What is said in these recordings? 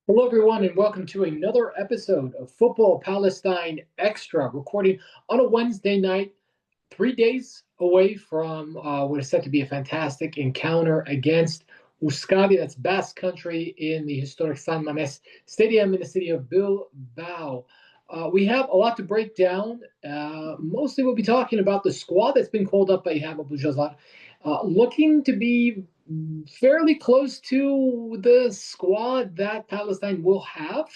Hello, everyone, and welcome to another episode of Football Palestine Extra, recording on a Wednesday night, 3 days away from what is set to be a fantastic encounter against Euskadi, that's Basque country, in the historic San Mamés Stadium in the city of Bilbao. We have a lot to break down. Mostly we'll be talking about the squad that's been called up by Ihab Abu looking to be fairly close to the squad that Palestine will have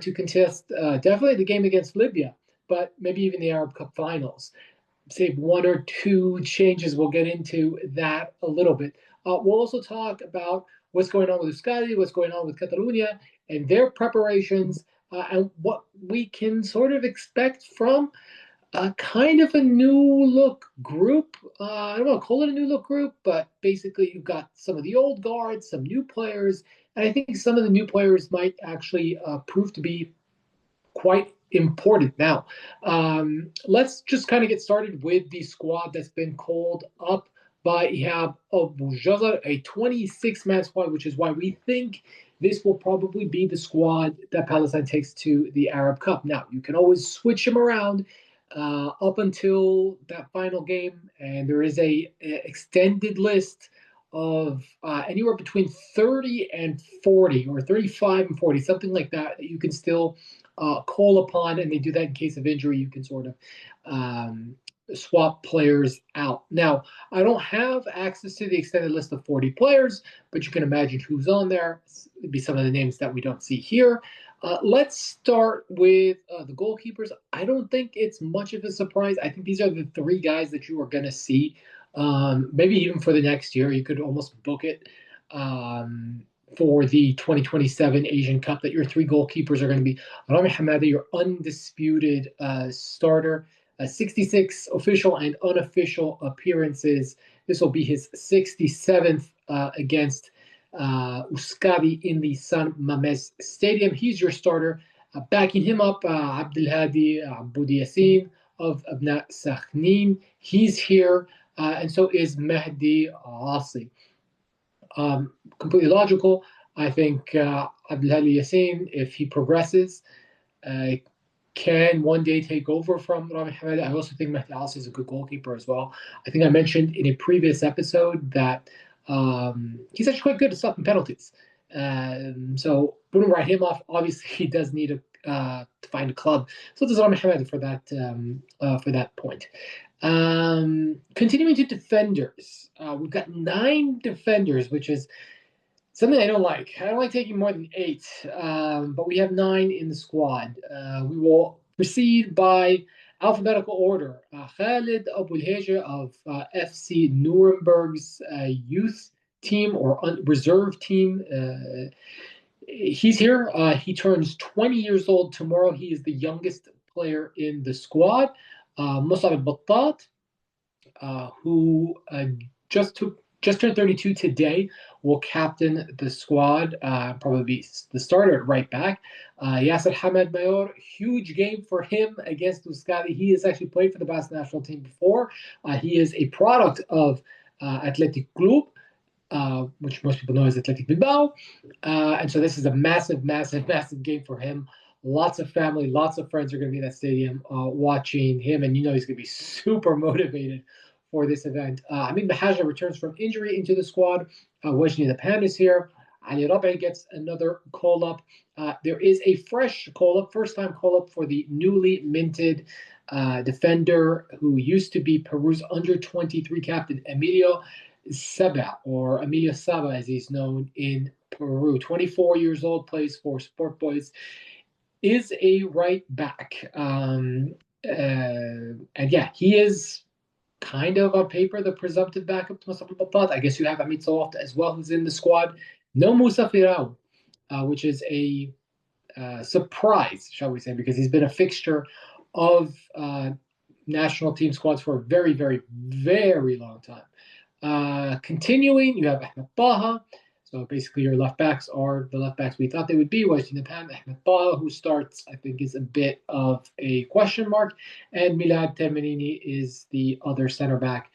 to contest definitely the game against Libya, but maybe even the Arab Cup finals. Save one or two changes. We'll get into that a little bit. We'll also talk about what's going on with Euskadi, what's going on with Catalunya, and their preparations, and what we can sort of expect from kind of a new look group. I don't want to call it a new look group, but basically you've got some of the old guards, some new players, and I think some of the new players might actually prove to be quite important. Now, let's just kind of get started with the squad that's been called up by Ihab Abu a 26-man squad, which is why we think this will probably be the squad that Palestine takes to the Arab Cup. Now, you can always switch them around up until that final game, and there is a extended list of anywhere between 30 and 40, or 35 and 40, something like that you can still call upon, and they do that in case of injury. You can sort of swap players out. Now, I don't have access to the extended list of 40 players, but you can imagine who's on there. It'd be some of the names that we don't see here. Let's start with the goalkeepers. I don't think it's much of a surprise. I think these are the three guys that you are going to see, maybe even for the next year. You could almost book it for the 2027 Asian Cup, that your three goalkeepers are going to be Rami Hamada, your undisputed starter, 66 official and unofficial appearances. This will be his 67th against Euskadi in the San Mamés Stadium. He's your starter. Backing him up, Abdelhadi Aboudi Yassin of Abna Sakhnin. He's here, and so is Mehdi Assi. Completely logical. I think Abdelhadi Yassin, if he progresses, can one day take over from Rami Hamada. I also think Mehdi Assi is a good goalkeeper as well. I think I mentioned in a previous episode that he's actually quite good at stopping penalties. So wouldn't write him off. Obviously, he does need to find a club. So does Rami Hamada for that point. Continuing to defenders, we've got 9 defenders, which is something I don't like. I don't like taking more than 8, but we have 9 in the squad. We will proceed by alphabetical order. Khalid Abulheja of FC Nuremberg's youth team, or reserve team. He's here. He turns 20 years old tomorrow. He is the youngest player in the squad. Musab Battat, who just turned 32 today, will captain the squad, probably be the starter at right back. Yasser Hamed Mayor, huge game for him against Euskadi. He has actually played for the Basque national team before. He is a product of Athletic Club, which most people know as Athletic Bilbao. And so this is a massive, massive, massive game for him. Lots of family, lots of friends are going to be in that stadium watching him, and he's going to be super motivated for this event. Amin Bahaja returns from injury into the squad. Wajni Lepan is here. Ali Rabi gets another call-up. There is a fresh call-up, first-time call-up for the newly minted defender who used to be Peru's under-23 captain, Emilio Saba, or Emilio Saba as he's known in Peru. 24 years old, plays for Sport Boys, is a right back. And yeah, he is kind of on paper the presumptive backup to Mustafa Battat. I guess you have Amit Salaf as well, who's in the squad. No Musa Firao, which is a surprise, shall we say, because he's been a fixture of national team squads for a very, very, very long time. Continuing, you have Ahmed Baha. So basically your left backs are the left backs we thought they would be. Wajdi Napan, Ahmed Baha, who starts, I think, is a bit of a question mark. And Milad Temenini is the other center back.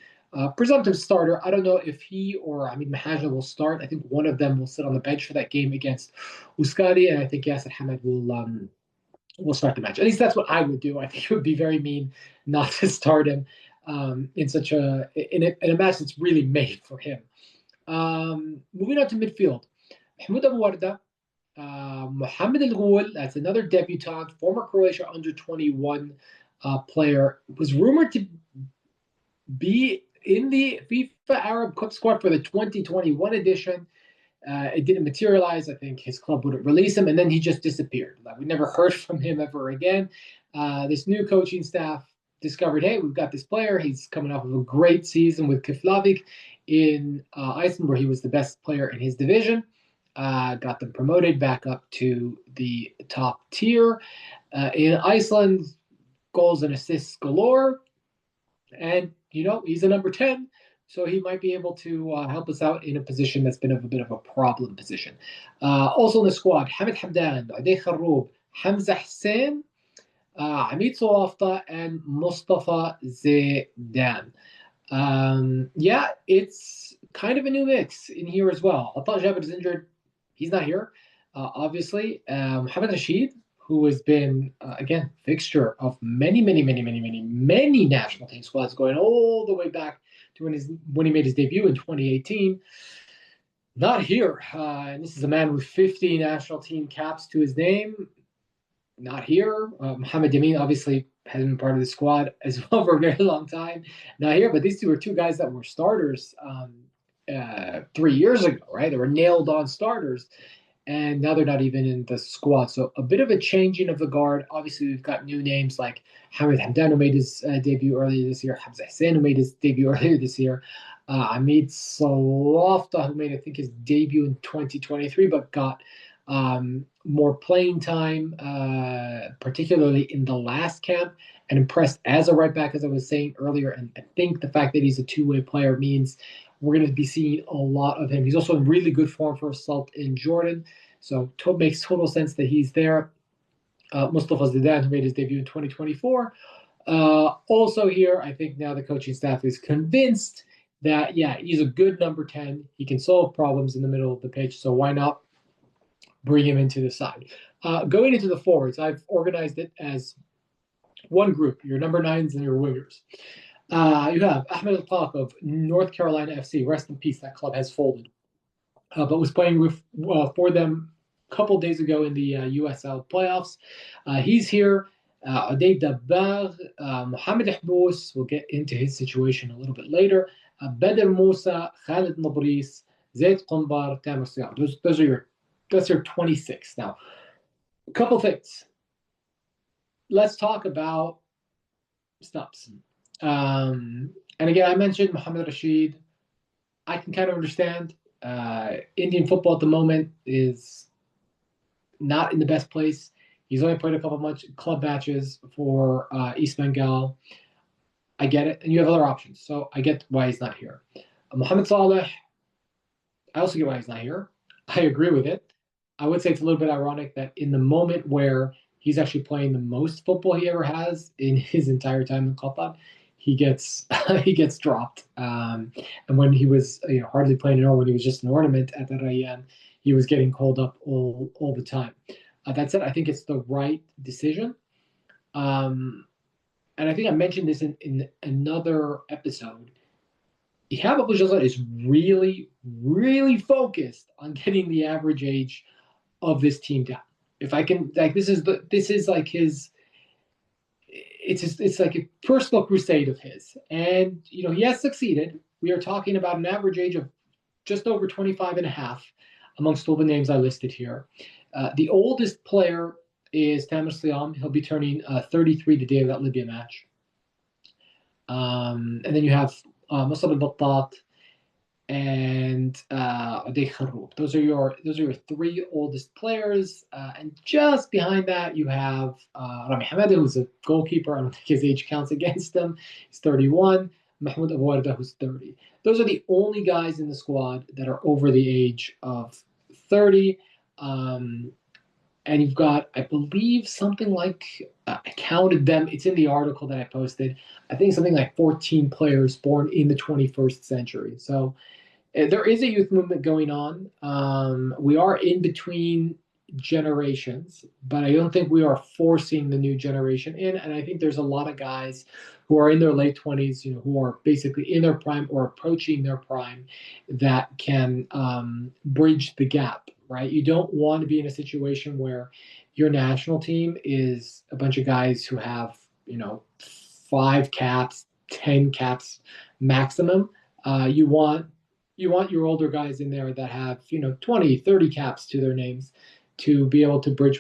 presumptive starter. I don't know if he or Hamid Mahajna will start. I think one of them will sit on the bench for that game against Euskadi, and I think Yasser Hamad will start the match. At least that's what I would do. I think it would be very mean not to start him in such in a match that's really made for him. Moving on to midfield, Mahmoud Abu Warda, Mohamed El Ghoul, that's another debutant, former Croatia under 21 player, was rumored to be in the FIFA Arab Cup squad for the 2021 edition. It didn't materialize. I think his club wouldn't release him, and then he just disappeared. Like, we never heard from him ever again. This new coaching staff discovered, hey, we've got this player. He's coming off of a great season with Keflavik in Iceland, where he was the best player in his division. Got them promoted back up to the top tier. In Iceland, goals and assists galore. And, he's a number 10. So he might be able to help us out in a position that's been a bit of a problem position. Also in the squad, Hamid Hamdan, Adey Kharoub, Hamza Hussein, Hamid Souafta, and Mustafa Zaidan. It's kind of a new mix in here as well. Atal Jabir is injured. He's not here, obviously. Mohamed Rashid, who has been, again, fixture of many national team squads going all the way back to when he made his debut in 2018. Not here. And this is a man with 50 national team caps to his name. Not here. Mohamed Yamin obviously hasn't been part of the squad as well for a very long time. Not here, but these two guys that were starters 3 years ago, right? They were nailed on starters. And now they're not even in the squad. So a bit of a changing of the guard. Obviously, we've got new names like Hamid Hamdan, who made his debut earlier this year, Hamza Hussein, who made his debut earlier this year, Hamid Souafta, who made, I think, his debut in 2023, but got more playing time, particularly in the last camp, and impressed as a right back, as I was saying earlier. And I think the fact that he's a two-way player means we're going to be seeing a lot of him. He's also in really good form for Salt in Jordan. So it makes total sense that he's there. Mustafa Zaidan, who made his debut in 2024. Also here, I think now the coaching staff is convinced that, he's a good number 10. He can solve problems in the middle of the pitch. So why not bring him into the side? Going into the forwards, I've organized it as one group, your number 9s and your wingers. You have Ahmed Al-Talq of North Carolina FC. Rest in peace, that club has folded. But was playing for them a couple days ago in the USL playoffs. He's here. Adey Dabbar, Mohamed Hbous, we'll get into his situation a little bit later. Badr Musa, Khalid Nabris, Zaid Qumbar, Tamer Siam. That's your 26. Now, a couple things. Let's talk about stops. And again, I mentioned Mohamed Rashid. I can kind of understand. Indian football at the moment is not in the best place. He's only played a couple club matches for East Bengal. I get it. And you have other options. So I get why he's not here. Mohamed Saleh, I also get why he's not here. I agree with it. I would say it's a little bit ironic that in the moment where he's actually playing the most football he ever has in his entire time in Qatar, he gets dropped. And when he was hardly playing at all, when he was just an ornament at the Rayyan, he was getting called up all the time. That said, I think it's the right decision. And I think I mentioned this in another episode. Ihab Abu-Jazar is really, really focused on getting the average age of this team down. If I can, this is like his. It's like a personal crusade of his, and he has succeeded. We are talking about an average age of just over 25 and a half amongst all the names I listed here. The oldest player is Tamer Siam. He'll be turning 33 the day of that Libya match. And then you have Musab al-Battat and Adey Kharoub. Those are your three oldest players. And just behind that, you have Rami Hamada, who's a goalkeeper. I don't think his age counts against him. He's 31. Mahmoud Abu Warda, who's 30. Those are the only guys in the squad that are over the age of 30. and you've got, I believe, something like I counted them. It's in the article that I posted. I think something like 14 players born in the 21st century. So there is a youth movement going on. We are in between generations, but I don't think we are forcing the new generation in. And I think there's a lot of guys who are in their late 20s, who are basically in their prime or approaching their prime that can bridge the gap, right? You don't want to be in a situation where your national team is a bunch of guys who have, 5 caps, 10 caps maximum. You want your older guys in there that have 20, 30 caps to their names to be able to bridge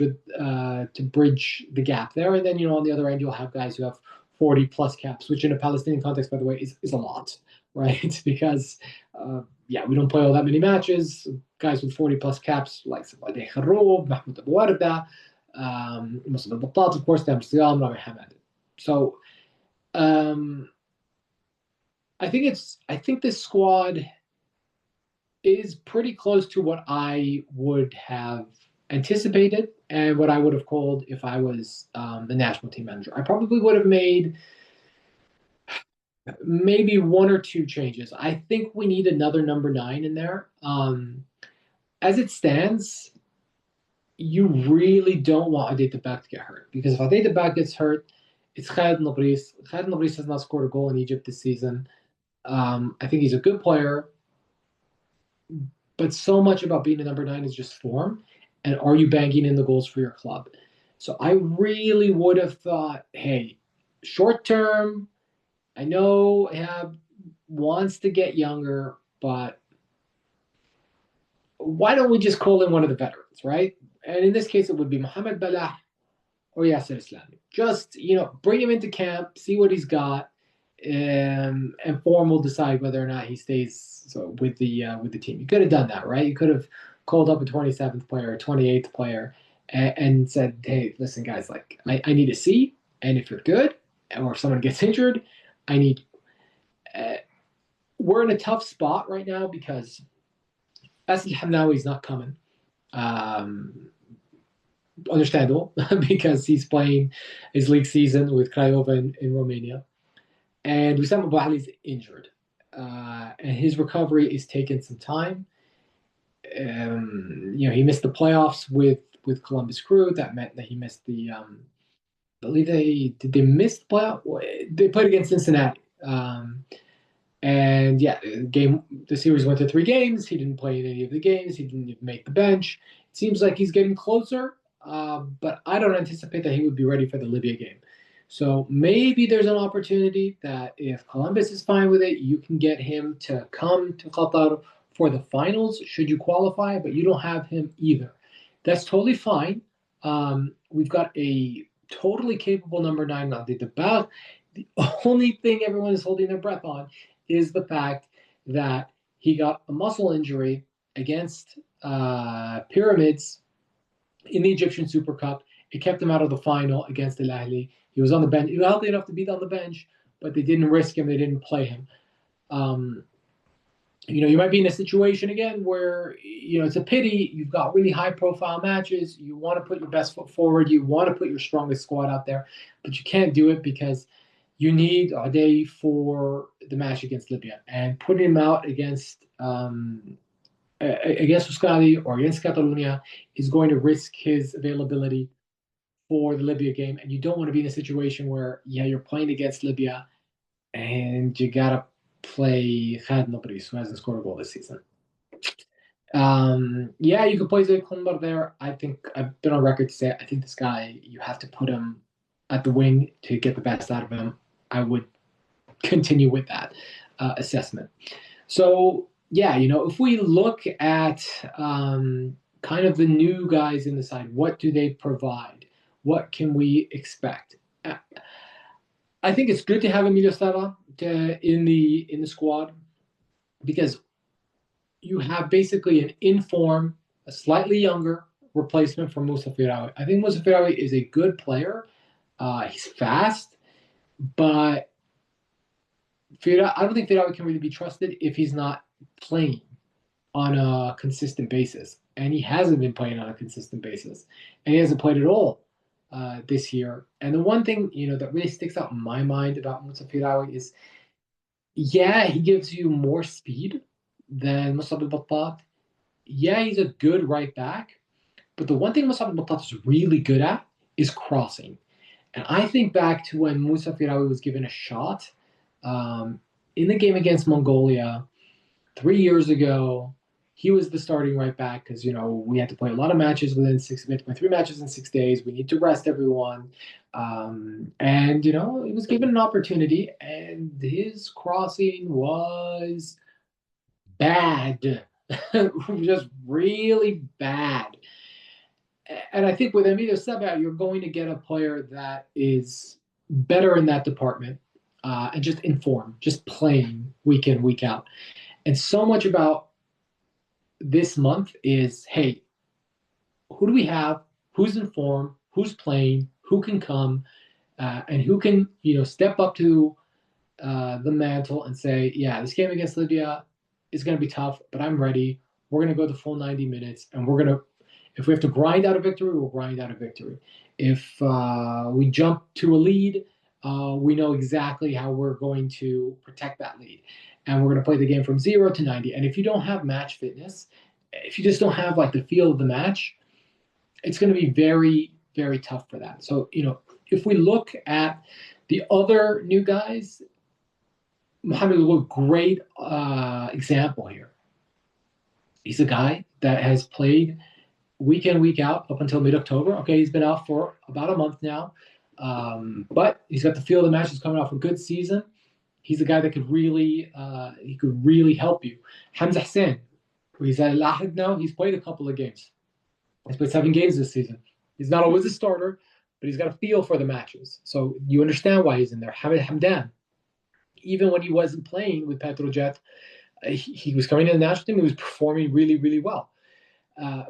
the gap there. And then on the other end you'll have guys who have 40 plus caps, which in a Palestinian context, by the way, is a lot, right? Because we don't play all that many matches. Guys with 40 plus caps like Saladeh Kharoub, Mahmoud Abu Warda, Muslim Battat, of course, Damsial, Rami Hamad. So I think this squad is pretty close to what I would have anticipated and what I would have called if I was the national team manager. I probably would have made maybe 1 or 2 changes. I think we need another number 9 in there. As it stands, you really don't want Adeta Bak to get hurt, because if Adeta Bak gets hurt, it's Khaled Nabris. Khaled Nabris has not scored a goal in Egypt this season. I think he's a good player, but so much about being a number 9 is just form, and are you banging in the goals for your club? So I really would have thought, hey, short term, I know Ahab wants to get younger, but why don't we just call in one of the veterans, right? And in this case, it would be Mohamed Balah or Yasser Islami. Just, bring him into camp, see what he's got, and Form will decide whether or not he stays with the team. You could have done that, right? You could have called up a 27th player, a 28th player, and said, hey, listen, guys, like I need to see, and if you're good, or if someone gets injured, I need. We're in a tough spot right now because Asad Hamnawi is not coming. Understandable because he's playing his league season with Craiova in Romania. And Wissam Abu Ali is injured. And his recovery is taking some time. He missed the playoffs with Columbus Crew. That meant that he missed the I believe they miss the playoff. They played against Cincinnati. And the series went to 3 games. He didn't play in any of the games. He didn't even make the bench. It seems like he's getting closer, but I don't anticipate that he would be ready for the Libya game. So maybe there's an opportunity that if Columbus is fine with it, you can get him to come to Qatar for the finals, should you qualify, but you don't have him either. That's totally fine. We've got a totally capable number 9, Nadi Debal. The only thing everyone is holding their breath on is the fact that he got a muscle injury against Pyramids in the Egyptian Super Cup. It kept him out of the final against Al Ahly. He was on the bench. He was healthy enough to be on the bench, but they didn't risk him. They didn't play him. You might be in a situation again where, it's a pity. You've got really high-profile matches. You want to put your best foot forward. You want to put your strongest squad out there, but you can't do it because you need Ade for the match against Libya, and putting him out against Euskadi or against Catalunya is going to risk his availability for the Libya game. And you don't want to be in a situation where, you're playing against Libya and you got to play Khaled Nabris, who hasn't scored a goal this season. You could play Zayd Klumbar there. I think I've been on record to say I think this guy, you have to put him at the wing to get the best out of him. I would continue with that assessment. So, if we look at kind of the new guys in the side, what do they provide? What can we expect? I think it's good to have Emilio Stava in the squad, because you have basically an in-form, a slightly younger replacement for Moussa Firawi. I think Moussa Firawi is a good player. He's fast, but I don't think Firawi can really be trusted if he's not playing on a consistent basis. and he hasn't been playing on a consistent basis, and he hasn't played at all this year. And the one thing that really sticks out in my mind about Musa Firawi is, yeah, he gives you more speed than Musab al-Battat. Yeah, he's a good right back, but the one thing Musab al-Battat is really good at is crossing. And I think back to when Musa Firawi was given a shot um, in the game against Mongolia 3 years ago. He was the starting right back because we had to play a lot of matches within six. We had to play 3 matches in 6 days. We need to rest everyone, and he was given an opportunity, and his crossing was bad, just really bad. And I think with Emilio Seba, you're going to get a player that is better in that department and just informed, just playing week in, week out. And so much about this month is, hey, who do we have? Who's in form? Who's playing? Who can come? And who can, step up to the mantle and say, yeah, this game against Libya is going to be tough, but I'm ready. We're going to go the full 90 minutes, and if we have to grind out a victory, we'll grind out a victory. If we jump to a lead, we know exactly how we're going to protect that lead. And we're going to play the game from 0 to 90. And if you don't have match fitness, if you just don't have like the feel of the match, it's going to be very, very tough for that. So, if we look at the other new guys, Mohamed is a great example here. He's a guy that has played week in, week out up until mid-October. Okay, he's been out for about a month now, but he's got the feel of the match. He's coming off a good season. He's a guy that could really help you. Hamza Hussein, he's at Al-Ahad now. He's played a couple of games. He's played 7 games this season. He's not always a starter, but he's got a feel for the matches. So you understand why he's in there. Hamid Hamdan, even when he wasn't playing with Petrojet, he was coming to the national team. He was performing really, really well.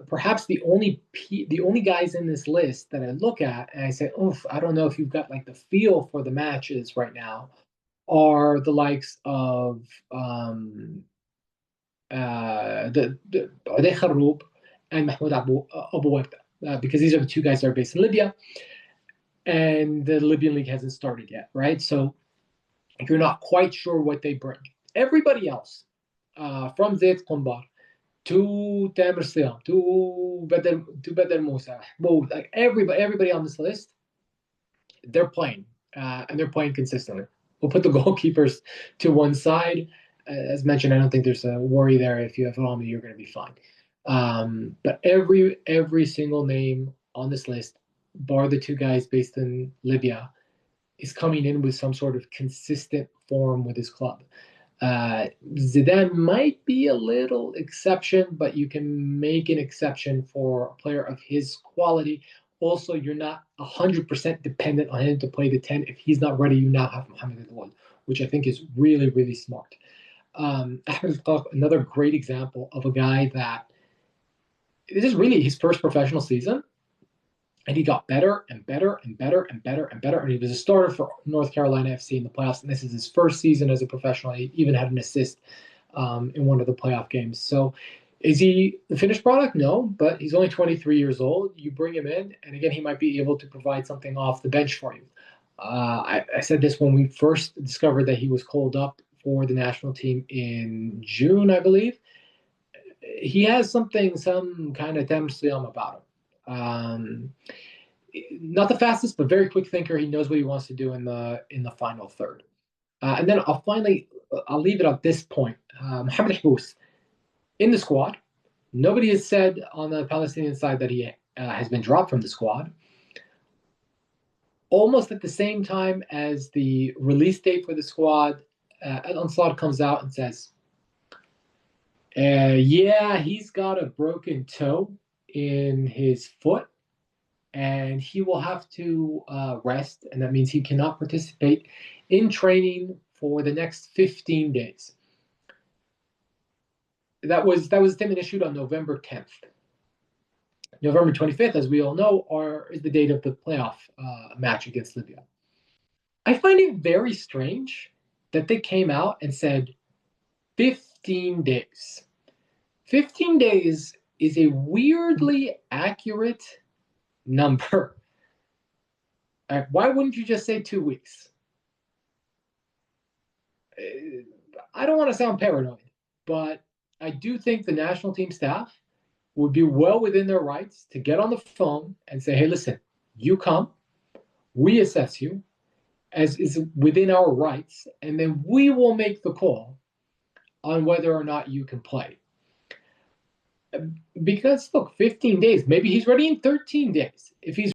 Perhaps the only guys in this list that I look at and I say, "Oof, I don't know if you've got like the feel for the matches right now," are the likes of the Ade Kharoub and Mahmoud Abu Warda, because these are the 2 guys that are based in Libya, and the Libyan league hasn't started yet, right? So you're not quite sure what they bring. Everybody else, from Zayd Qumbar to Tamer Siyam to Badr Musa, like everybody on this list, they're playing, and they're playing consistently. We'll put the goalkeepers to one side. As mentioned, I don't think there's a worry there. If you have Rami, you're going to be fine. But every single name on this list, bar the 2 guys based in Libya, is coming in with some sort of consistent form with his club. Zidane might be a little exception, but you can make an exception for a player of his quality. Also, you're not 100% dependent on him to play the 10. If he's not ready, you now have Mohamed Al which I think is really, really smart. Ahmed another great example of a guy that this is really his first professional season, and he got better and better and better and better and better. And he was a starter for North Carolina FC in the playoffs. And this is his first season as a professional. He even had an assist in one of the playoff games. So is he the finished product? No, but he's only 23 years old. You bring him in, and again, he might be able to provide something off the bench for you. I said this when we first discovered that he was called up for the national team in June, I believe. He has some kind of temslium about him. Not the fastest, but very quick thinker. He knows what he wants to do in the final third. And then I'll leave it at this point. Mohamed Hbous in the squad. Nobody has said on the Palestinian side that he has been dropped from the squad. Almost at the same time as the release date for the squad, Al Ansar comes out and says, yeah, he's got a broken toe in his foot, and he will have to rest, and that means he cannot participate in training for the next 15 days. That was a statement issued on November 10th. November 25th, as we all know, is the date of the playoff match against Libya. I find it very strange that they came out and said 15 days. 15 days is a weirdly accurate number. Why wouldn't you just say 2 weeks? I don't want to sound paranoid, but I do think the national team staff would be well within their rights to get on the phone and say, hey, listen, you come, we assess you as is within our rights, and then we will make the call on whether or not you can play. Because look, 15 days, maybe he's ready in 13 days. If he's